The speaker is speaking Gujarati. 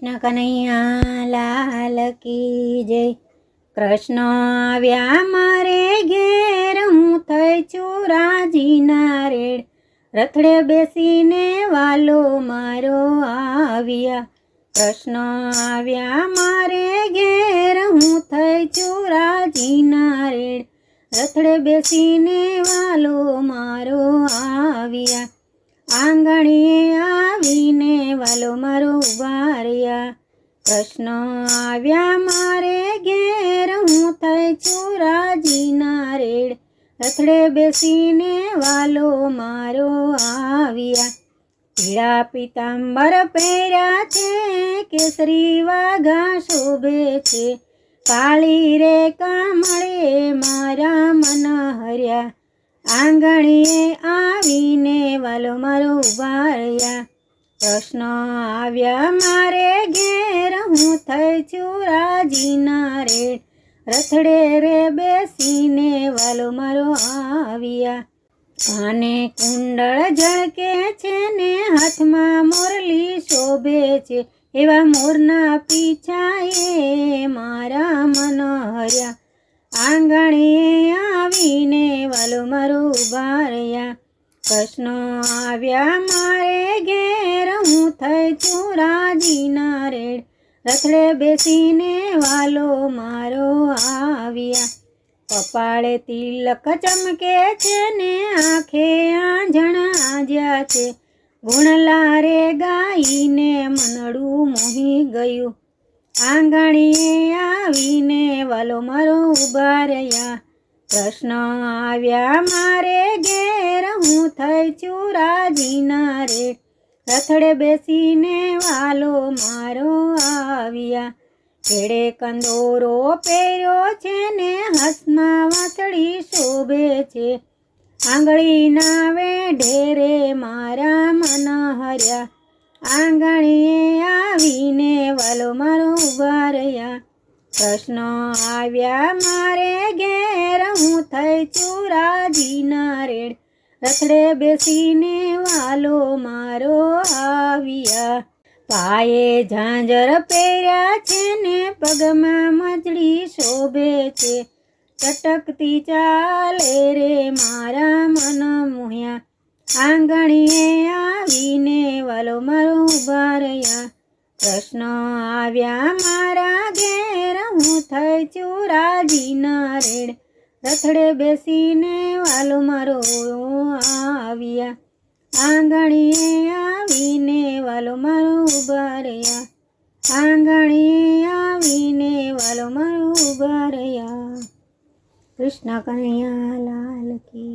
કૃષ્ણ કનૈયા લાલ કી જય। કૃષ્ણ આવ્યા મારે ઘેર, હું થઈ છું રાજીના રેડ। રથડે બેસીને વાલો મારો આવ્યા। કૃષ્ણ આવ્યા મારે ઘેર, હું થઈ છું રાજીના રેડ। રથડે બેસીને વાલો મારો આવ્યા। આંગણીએ આવીને વાલો મારો ઉભા રહ્યા। કૃષ્ણ આવ્યા મારે ઘેર, હું થઈ છું રાજીના રેડ। રથડે બેસીને વાલો મારો આવ્યા। પીળા પીતાંબર પહેર્યા છે, કેસરી વાઘા શોભે છે। કાળી રે કામળે મારા મન હર્યા। આંગણીએ આવીને વાલો મારો ઉભા રહ્યા। કૃષ્ણ આવ્યા મારે ઘેર, હું થઈ છું રાજીના રેડ। રથડે રે બેસીને વાલો મારો આવ્યા। કાને કુંડળ ઝળકે છે ને હાથમાં મોરલી શોભે છે। એવા મોરના પીછાએ મારા મન હર્યા। આંગણીએ આવીને વાલો મારો ઉભા રહ્યા। કૃષ્ણ આવ્યા મારે ઘેર, હું થઈ છું રાજીના રેડ। રથડે બેસીને વાલો મારો આવ્યા। કપાળે તિલક ચમકે છે ને આંખે આંજણ આજ્યા છે। ગુણલા રે ગાઈને મનડું મોહી ગયું। આંગણીએ આવીને વાલો મારો ઉભા રહ્યા। કૃષ્ણ આવ્યા મારે ઘેર, હું થઈ છું રાજીના રેડ। રથડે બેસીને વાલો મારો આવ્યા। કેડે કંદોરો પહેર્યો છે ને હાથમાં વાંસળી શોભે છે। આંગળીના વેઢેરે મારા મન હર્યા। આંગણીએ આવીને વાલો મારો ઉભા રહ્યા। કૃષ્ણ આવ્યા મારે ઘેર, હું થઈ છું રાજીના રેડ। રથડે બેસીને વાલો મારો આવ્યા। પાયે ઝાંઝર પહેર્યા છે ને પગમાં મજડી શોભે છે। ચટકતી ચાલે રે મારા મન મોહ્યા। આંગણીએ આવીને વાલો મારો ઉભા રહ્યા। કૃષ્ણ આવ્યા મારા ઘેર, હું થઈ છું રાજીના રેડ। રથડે બેસીને વાલો મારો આવ્યા। આંગણીએ આવીને વાલો મારો ઉભા રહ્યા। આંગણીએ આવીને વાલો મારો ઉભા રહ્યા। કૃષ્ણ કનૈયા લાલ કી